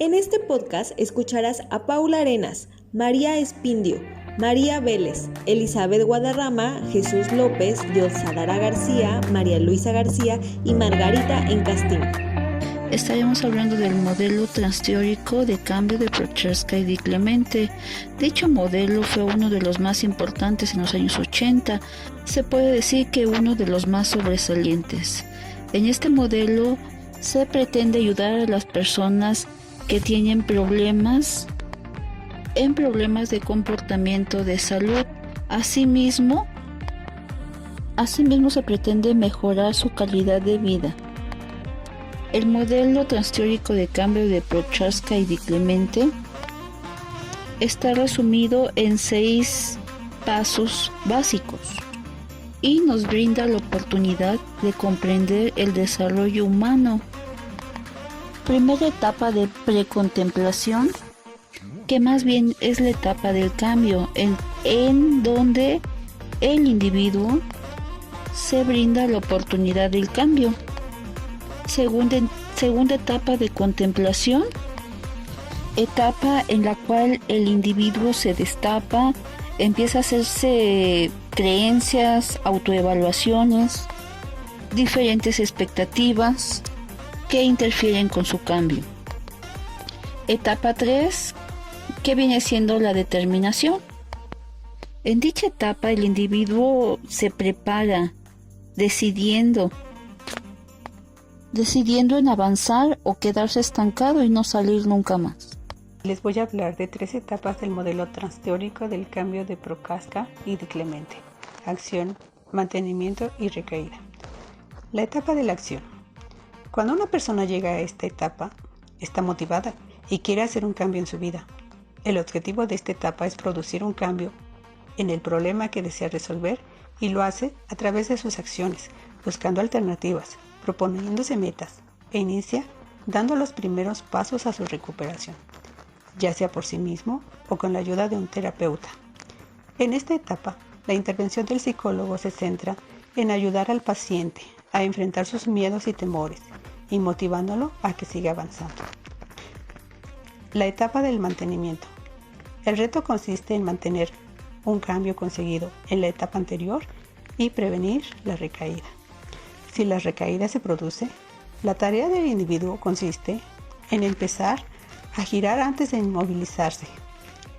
En este podcast escucharás a Paula Arenas, María Espindio, María Vélez, Elizabeth Guadarrama, Jesús López, Yotsadara García, María Luisa García y Margarita Encastín. Estaremos hablando del modelo transteórico de cambio de Prochaska y Di Clemente. Dicho modelo fue uno de los más importantes en los años 80, se puede decir que uno de los más sobresalientes. En este modelo se pretende ayudar a las personas que tienen problemas de comportamiento de salud. Asimismo se pretende mejorar su calidad de vida. El modelo transteórico de cambio de Prochaska y Di Clemente está resumido en 6 pasos básicos y nos brinda la oportunidad de comprender el desarrollo humano. Primera etapa de precontemplación, que más bien es la etapa del cambio, en donde el individuo se brinda la oportunidad del cambio. Segunda etapa de contemplación, etapa en la cual el individuo se destapa, empieza a hacerse creencias, autoevaluaciones, diferentes expectativas que interfieren con su cambio. Etapa 3, que viene siendo la determinación. En dicha etapa el individuo se prepara decidiendo en avanzar o quedarse estancado y no salir nunca más. Les voy a hablar de 3 etapas del modelo transteórico del cambio de Prochaska y Di Clemente: acción, mantenimiento y recaída. La etapa de la acción. Cuando una persona llega a esta etapa, está motivada y quiere hacer un cambio en su vida. El objetivo de esta etapa es producir un cambio en el problema que desea resolver y lo hace a través de sus acciones, buscando alternativas, proponiéndose metas e inicia dando los primeros pasos a su recuperación, ya sea por sí mismo o con la ayuda de un terapeuta. En esta etapa, la intervención del psicólogo se centra en ayudar al paciente a enfrentar sus miedos y temores y motivándolo a que siga avanzando. La etapa del mantenimiento. El reto consiste en mantener un cambio conseguido en la etapa anterior y prevenir la recaída. Si la recaída se produce, la tarea del individuo consiste en empezar a girar antes de inmovilizarse.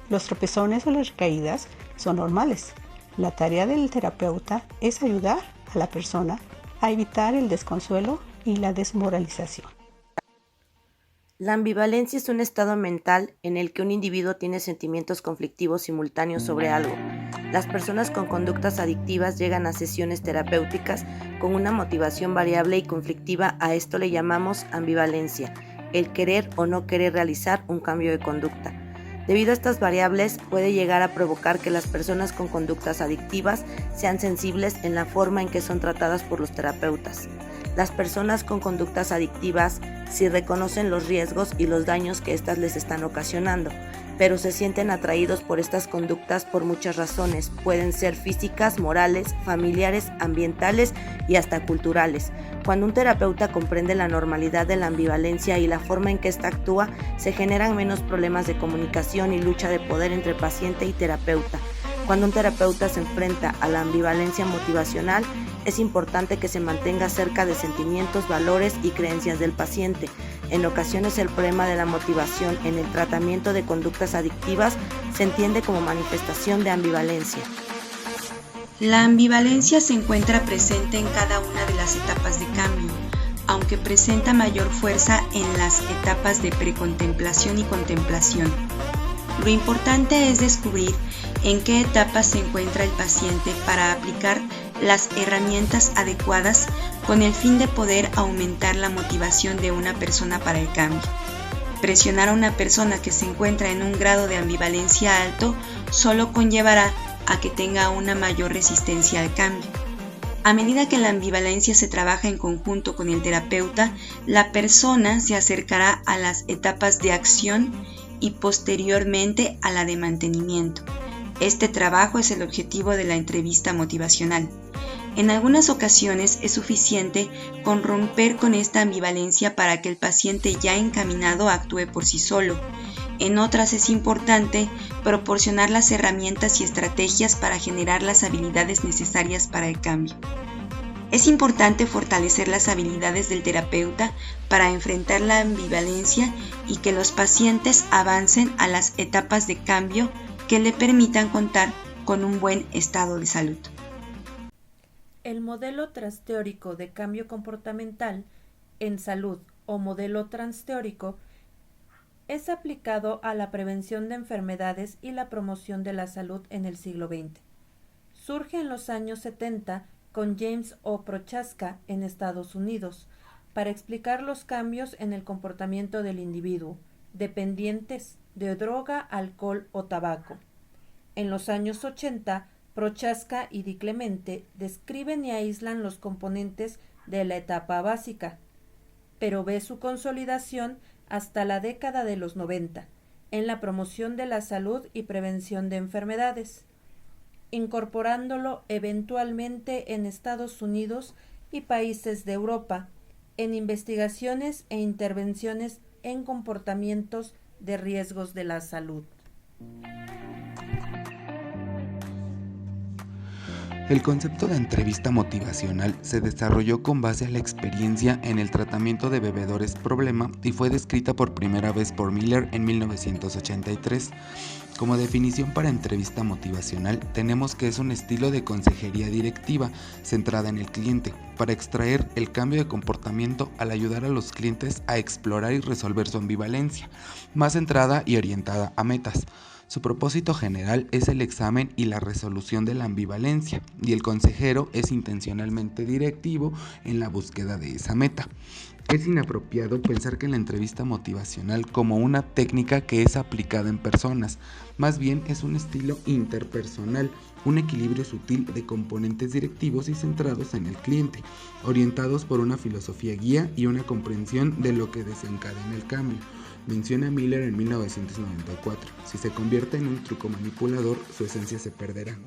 Los tropezones o las recaídas son normales. La tarea del terapeuta es ayudar a la persona a evitar el desconsuelo y la desmoralización. La ambivalencia es un estado mental en el que un individuo tiene sentimientos conflictivos simultáneos sobre algo. Las personas con conductas adictivas llegan a sesiones terapéuticas con una motivación variable y conflictiva. A esto le llamamos ambivalencia, el querer o no querer realizar un cambio de conducta. Debido a estas variables, puede llegar a provocar que las personas con conductas adictivas sean sensibles en la forma en que son tratadas por los terapeutas. Las personas con conductas adictivas sí reconocen los riesgos y los daños que éstas les están ocasionando, pero se sienten atraídos por estas conductas por muchas razones. Pueden ser físicas, morales, familiares, ambientales y hasta culturales. Cuando un terapeuta comprende la normalidad de la ambivalencia y la forma en que ésta actúa, se generan menos problemas de comunicación y lucha de poder entre paciente y terapeuta. Cuando un terapeuta se enfrenta a la ambivalencia motivacional, es importante que se mantenga cerca de sentimientos, valores y creencias del paciente. En ocasiones el problema de la motivación en el tratamiento de conductas adictivas se entiende como manifestación de ambivalencia. La ambivalencia se encuentra presente en cada una de las etapas de cambio, aunque presenta mayor fuerza en las etapas de precontemplación y contemplación. Lo importante es descubrir en qué etapa se encuentra el paciente para aplicar las herramientas adecuadas con el fin de poder aumentar la motivación de una persona para el cambio. Presionar a una persona que se encuentra en un grado de ambivalencia alto solo conllevará a que tenga una mayor resistencia al cambio. A medida que la ambivalencia se trabaja en conjunto con el terapeuta, la persona se acercará a las etapas de acción y posteriormente a la de mantenimiento. Este trabajo es el objetivo de la entrevista motivacional. En algunas ocasiones es suficiente con romper con esta ambivalencia para que el paciente ya encaminado actúe por sí solo. En otras es importante proporcionar las herramientas y estrategias para generar las habilidades necesarias para el cambio. Es importante fortalecer las habilidades del terapeuta para enfrentar la ambivalencia y que los pacientes avancen a las etapas de cambio que le permitan contar con un buen estado de salud. El modelo transteórico de cambio comportamental en salud o modelo transteórico es aplicado a la prevención de enfermedades y la promoción de la salud en el siglo XX. Surge en los años 70 con James O. Prochaska en Estados Unidos para explicar los cambios en el comportamiento del individuo, dependientes de droga, alcohol o tabaco. En los años 80, Prochaska y Di Clemente describen y aíslan los componentes de la etapa básica, pero ve su consolidación hasta la década de los 90 en la promoción de la salud y prevención de enfermedades, incorporándolo eventualmente en Estados Unidos y países de Europa en investigaciones e intervenciones en comportamientos de riesgos de la salud. El concepto de entrevista motivacional se desarrolló con base a la experiencia en el tratamiento de bebedores problema y fue descrita por primera vez por Miller en 1983. Como definición para entrevista motivacional, tenemos que es un estilo de consejería directiva centrada en el cliente, para extraer el cambio de comportamiento al ayudar a los clientes a explorar y resolver su ambivalencia, más centrada y orientada a metas. Su propósito general es el examen y la resolución de la ambivalencia, y el consejero es intencionalmente directivo en la búsqueda de esa meta. Es inapropiado pensar que la entrevista motivacional como una técnica que es aplicada en personas, más bien es un estilo interpersonal, un equilibrio sutil de componentes directivos y centrados en el cliente, orientados por una filosofía guía y una comprensión de lo que desencadena el cambio. Menciona Miller en 1994. Si se convierte en un truco manipulador, su esencia se perderá.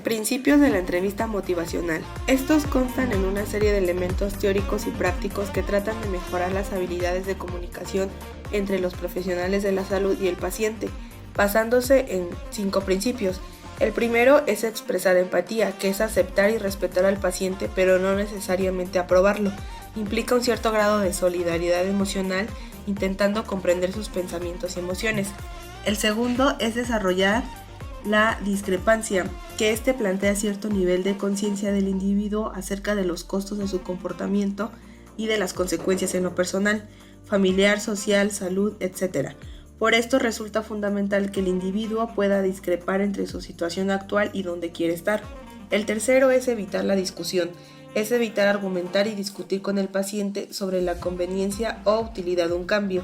Principios de la entrevista motivacional. Estos constan en una serie de elementos teóricos y prácticos que tratan de mejorar las habilidades de comunicación entre los profesionales de la salud y el paciente, basándose en 5 principios. El primero es expresar empatía, que es aceptar y respetar al paciente, pero no necesariamente aprobarlo. Implica un cierto grado de solidaridad emocional, intentando comprender sus pensamientos y emociones. El segundo es desarrollar la discrepancia, que plantea cierto nivel de conciencia del individuo acerca de los costos de su comportamiento y de las consecuencias en lo personal, familiar, social, salud, etc. Por esto resulta fundamental que el individuo pueda discrepar entre su situación actual y donde quiere estar. El tercero es evitar la discusión, es evitar argumentar y discutir con el paciente sobre la conveniencia o utilidad de un cambio.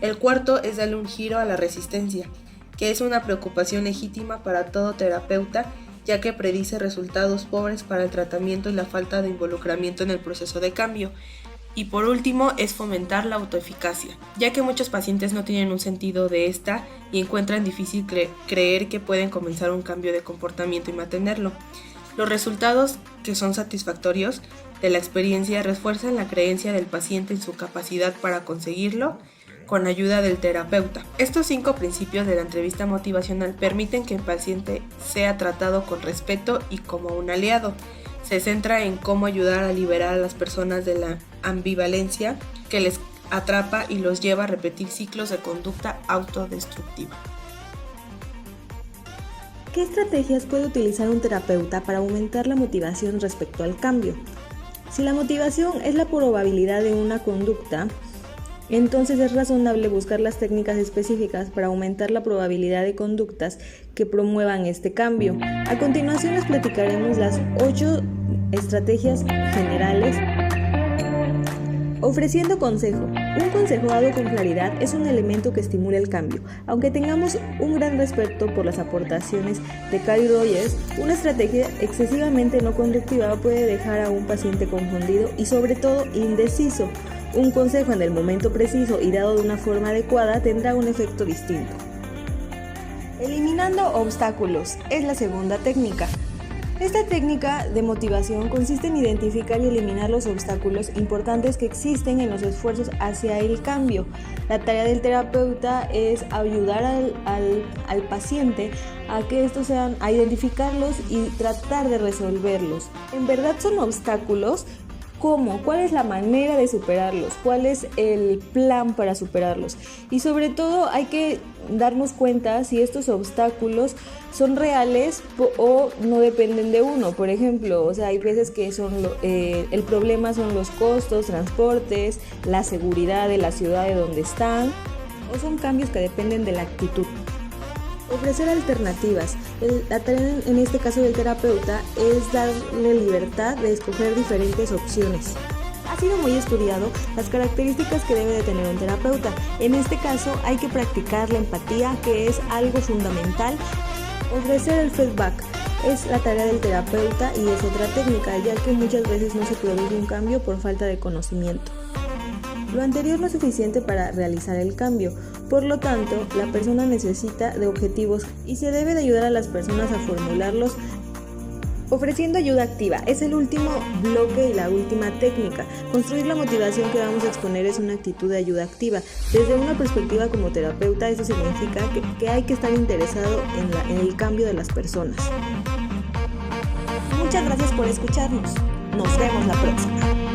El cuarto es darle un giro a la resistencia, que es una preocupación legítima para todo terapeuta, ya que predice resultados pobres para el tratamiento y la falta de involucramiento en el proceso de cambio. Y por último es fomentar la autoeficacia, ya que muchos pacientes no tienen un sentido de esta y encuentran difícil creer que pueden comenzar un cambio de comportamiento y mantenerlo. Los resultados, que son satisfactorios, de la experiencia refuerzan la creencia del paciente en su capacidad para conseguirlo con ayuda del terapeuta. Estos 5 principios de la entrevista motivacional permiten que el paciente sea tratado con respeto y como un aliado. Se centra en cómo ayudar a liberar a las personas de la ambivalencia que les atrapa y los lleva a repetir ciclos de conducta autodestructiva. ¿Qué estrategias puede utilizar un terapeuta para aumentar la motivación respecto al cambio? Si la motivación es la probabilidad de una conducta, entonces es razonable buscar las técnicas específicas para aumentar la probabilidad de conductas que promuevan este cambio. A continuación les platicaremos las 8 estrategias generales. Ofreciendo consejo. Un consejo dado con claridad es un elemento que estimula el cambio. Aunque tengamos un gran respeto por las aportaciones de Carl Rogers, una estrategia excesivamente no conductiva puede dejar a un paciente confundido y sobre todo indeciso. Un consejo en el momento preciso y dado de una forma adecuada tendrá un efecto distinto. Eliminando obstáculos es la segunda técnica. Esta técnica de motivación consiste en identificar y eliminar los obstáculos importantes que existen en los esfuerzos hacia el cambio. La tarea del terapeuta es ayudar al paciente a identificarlos y tratar de resolverlos. ¿En verdad son obstáculos? ¿Cómo? ¿Cuál es la manera de superarlos? ¿Cuál es el plan para superarlos? Y sobre todo hay que darnos cuenta si estos obstáculos son reales o no dependen de uno. Por ejemplo, hay veces que el problema son los costos, transportes, la seguridad de la ciudad de donde están, o son cambios que dependen de la actitud. Ofrecer alternativas. La tarea en este caso del terapeuta es darle libertad de escoger diferentes opciones. Ha sido muy estudiado las características que debe de tener un terapeuta. En este caso hay que practicar la empatía, que es algo fundamental. Ofrecer el feedback es la tarea del terapeuta y es otra técnica, ya que muchas veces no se produce un cambio por falta de conocimiento. Lo anterior no es suficiente para realizar el cambio, por lo tanto, la persona necesita de objetivos y se debe de ayudar a las personas a formularlos. Ofreciendo ayuda activa es el último bloque y la última técnica. Construir la motivación que vamos a exponer es una actitud de ayuda activa. Desde una perspectiva como terapeuta, eso significa que hay que estar interesado en el cambio de las personas. Muchas gracias por escucharnos. Nos vemos la próxima.